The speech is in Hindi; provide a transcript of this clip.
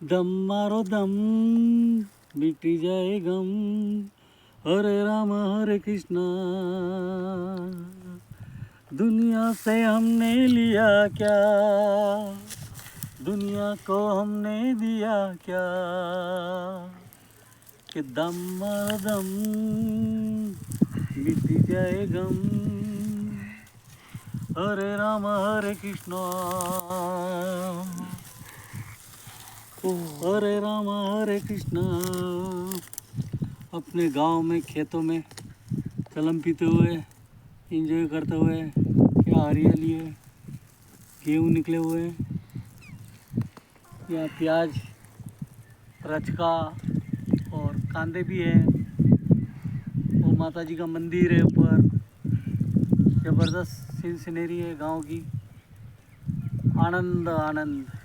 दम मारो दम मिटी जाए गम, हरे राम हरे कृष्णा। दुनिया से हमने लिया क्या, दुनिया को हमने दिया क्या, कि दम मारो दम मिटी जाए गम, हरे राम हरे कृष्णा, हरे राम हरे कृष्णा। अपने गांव में खेतों में कलम पीते हुए एंजॉय करते हुए, क्या हरियाली है, गेहूँ निकले हुए हैं, यहाँ प्याज, रचका और कांदे भी है। वो माता जी का मंदिर है ऊपर, ज़बरदस्त सीन सीनरी है गांव की। आनंद आनंद।